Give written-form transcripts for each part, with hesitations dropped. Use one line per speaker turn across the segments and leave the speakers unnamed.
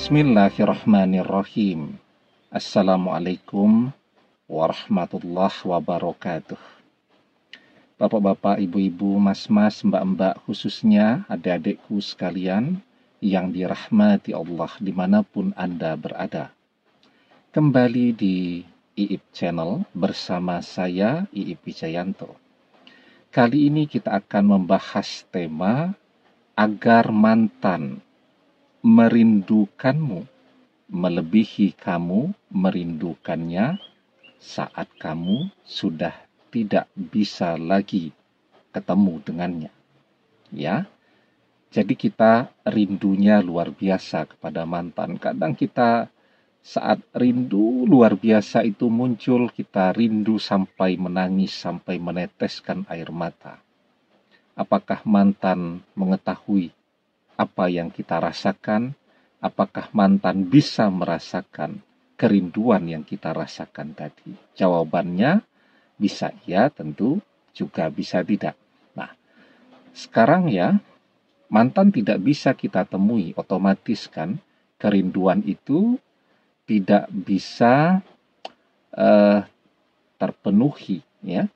Bismillahirrahmanirrahim. Assalamualaikum warahmatullahi wabarakatuh. Bapak-bapak, ibu-ibu, mas-mas, mbak-mbak, khususnya adik-adikku sekalian yang dirahmati Allah dimanapun Anda berada. Kembali di IIP Channel bersama saya, IIP Wijayanto. Kali ini kita akan membahas tema agar mantan merindukanmu melebihi kamu merindukannya saat kamu sudah tidak bisa lagi ketemu dengannya. Ya, jadi kita rindunya luar biasa kepada mantan. Kadang kita saat rindu luar biasa itu muncul, kita rindu sampai menangis, sampai meneteskan air mata. Apakah mantan mengetahui apa yang kita rasakan? Apakah mantan bisa merasakan kerinduan yang kita rasakan tadi? Jawabannya bisa iya, tentu juga bisa tidak. Nah, sekarang ya, mantan tidak bisa kita temui, otomatis kan kerinduan itu tidak bisa terpenuhi, ya.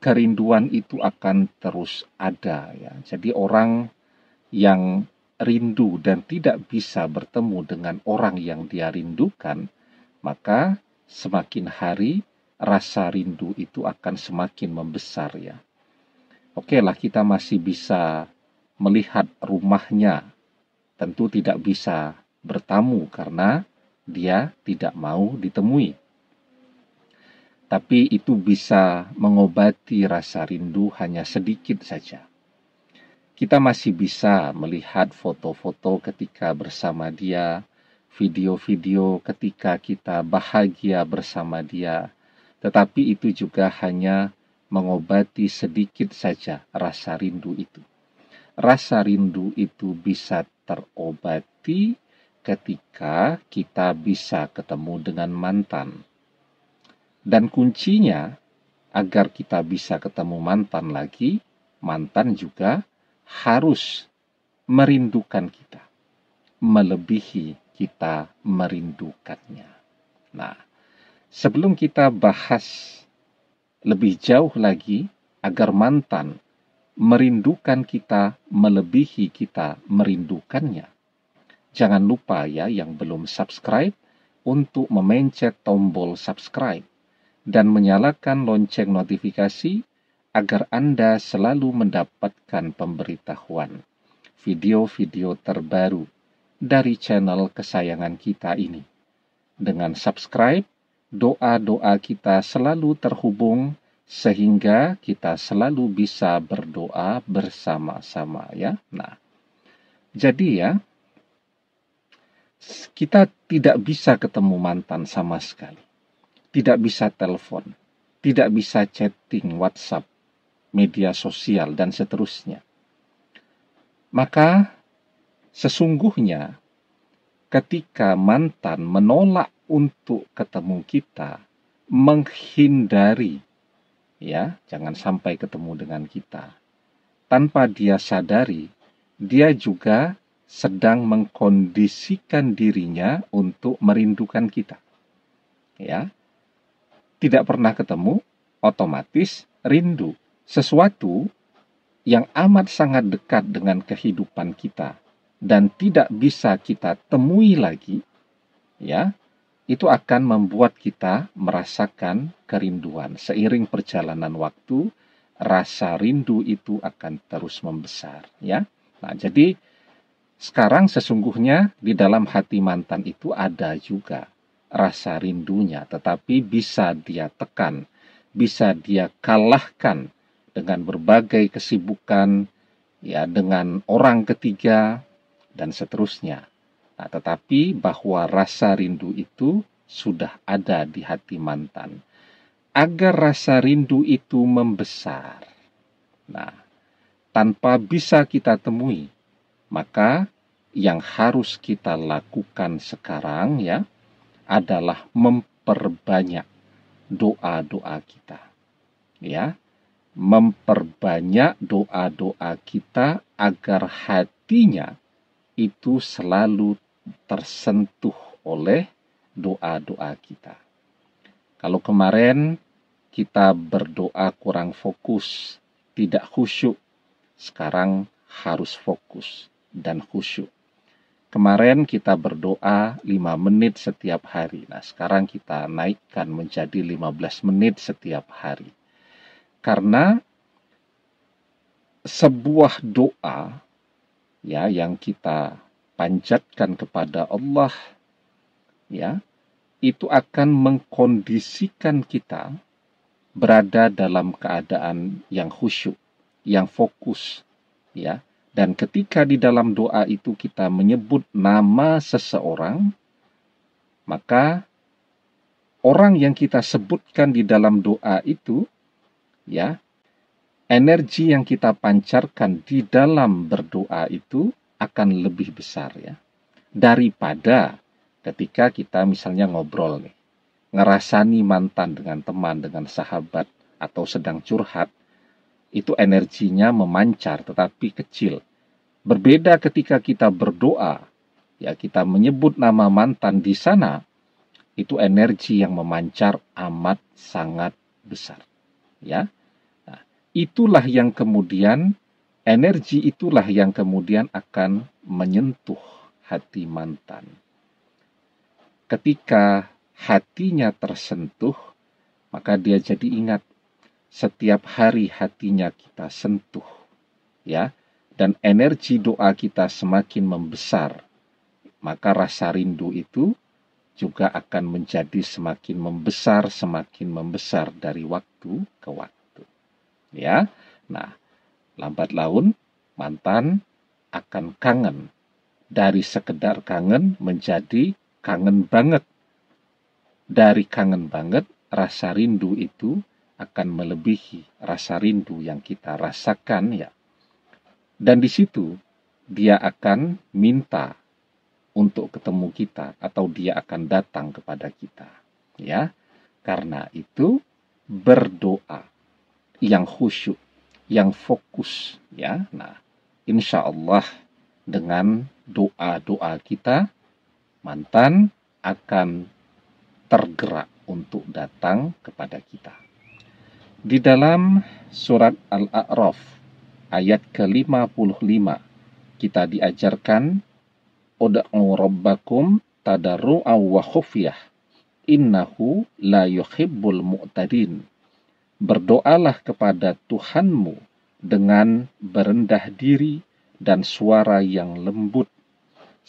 Kerinduan itu akan terus ada, ya. Jadi orang yang rindu dan tidak bisa bertemu dengan orang yang dia rindukan, maka semakin hari rasa rindu itu akan semakin membesar, ya. Oke lah, kita masih bisa melihat rumahnya, tentu tidak bisa bertamu karena dia tidak mau ditemui. Tapi itu bisa mengobati rasa rindu hanya sedikit saja. Kita masih bisa melihat foto-foto ketika bersama dia, video-video ketika kita bahagia bersama dia, tetapi itu juga hanya mengobati sedikit saja rasa rindu itu. Rasa rindu itu bisa terobati ketika kita bisa ketemu dengan mantan. Dan kuncinya, agar kita bisa ketemu mantan lagi, mantan juga harus merindukan kita, melebihi kita merindukannya. Nah, sebelum kita bahas lebih jauh lagi, agar mantan merindukan kita, melebihi kita merindukannya, jangan lupa ya yang belum subscribe untuk memencet tombol subscribe dan menyalakan lonceng notifikasi agar Anda selalu mendapatkan pemberitahuan video-video terbaru dari channel kesayangan kita ini. Dengan subscribe, doa-doa kita selalu terhubung sehingga kita selalu bisa berdoa bersama-sama, ya. Nah, jadi ya, kita tidak bisa ketemu mantan sama sekali. Tidak bisa telepon, tidak bisa chatting WhatsApp, media sosial, dan seterusnya. Maka sesungguhnya ketika mantan menolak untuk ketemu kita, menghindari, ya, jangan sampai ketemu dengan kita, tanpa dia sadari, dia juga sedang mengkondisikan dirinya untuk merindukan kita. Ya, tidak pernah ketemu, otomatis rindu. Sesuatu yang amat sangat dekat dengan kehidupan kita dan tidak bisa kita temui lagi, ya, itu akan membuat kita merasakan kerinduan. Seiring perjalanan waktu, rasa rindu itu akan terus membesar, ya. Nah, jadi sekarang sesungguhnya di dalam hati mantan itu ada juga rasa rindunya, tetapi bisa dia tekan, bisa dia kalahkan dengan berbagai kesibukan, ya, dengan orang ketiga, dan seterusnya. Nah, tetapi bahwa rasa rindu itu sudah ada di hati mantan. Agar rasa rindu itu membesar, nah, tanpa bisa kita temui, maka yang harus kita lakukan sekarang, ya, adalah memperbanyak doa-doa kita. Ya, memperbanyak doa-doa kita agar hatinya itu selalu tersentuh oleh doa-doa kita. Kalau kemarin kita berdoa kurang fokus, tidak khusyuk, sekarang harus fokus dan khusyuk. Kemarin kita berdoa 5 menit setiap hari. Nah, sekarang kita naikkan menjadi 15 menit setiap hari. Karena sebuah doa ya yang kita panjatkan kepada Allah ya, itu akan mengkondisikan kita berada dalam keadaan yang khusyuk, yang fokus, ya. Dan ketika di dalam doa itu kita menyebut nama seseorang, maka orang yang kita sebutkan di dalam doa itu, ya, energi yang kita pancarkan di dalam berdoa itu akan lebih besar, ya, daripada ketika kita misalnya ngobrol nih, ngerasani mantan dengan teman, dengan sahabat, atau sedang curhat, itu energinya memancar tetapi kecil. Berbeda ketika kita berdoa, ya kita menyebut nama mantan di sana, itu energi yang memancar amat sangat besar. Ya, nah, itulah yang kemudian, energi itulah yang kemudian akan menyentuh hati mantan. Ketika hatinya tersentuh, maka dia jadi ingat setiap hari hatinya kita sentuh, ya, dan energi doa kita semakin membesar, maka rasa rindu itu juga akan menjadi semakin membesar dari waktu ke waktu, ya. Nah, lambat laun mantan akan kangen, dari sekedar kangen menjadi kangen banget. Dari kangen banget, rasa rindu itu akan melebihi rasa rindu yang kita rasakan, ya. Dan di situ dia akan minta untuk ketemu kita, atau dia akan datang kepada kita, ya. Karena itu berdoa yang khusyuk, yang fokus, ya. Nah, insya Allah dengan doa-doa kita, mantan akan tergerak untuk datang kepada kita. Di dalam surat Al-A'raf ayat ke-55 kita diajarkan ud'u rabbakum tadarru'an wa khufyah innahu la yuhibbul mu'tadin. Berdoalah kepada Tuhanmu dengan berendah diri dan suara yang lembut.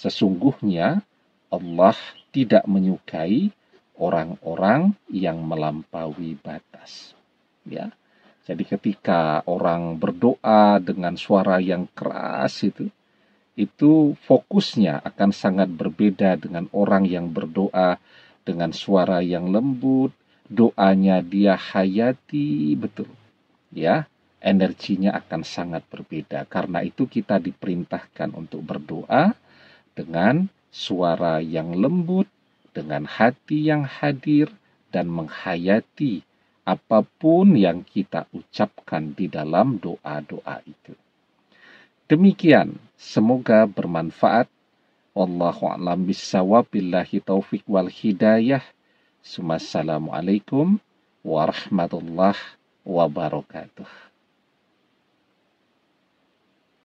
Sesungguhnya Allah tidak menyukai orang-orang yang melampaui batas. Ya. Jadi ketika orang berdoa dengan suara yang keras itu fokusnya akan sangat berbeda dengan orang yang berdoa dengan suara yang lembut, doanya dia hayati betul. Ya, energinya akan sangat berbeda. Karena itu kita diperintahkan untuk berdoa dengan suara yang lembut, dengan hati yang hadir, dan menghayati apapun yang kita ucapkan di dalam doa-doa itu. Demikian, semoga bermanfaat. Wallahu a'lam bissawab, billahi taufiq wal hidayah. Assalamualaikum warahmatullahi wabarakatuh.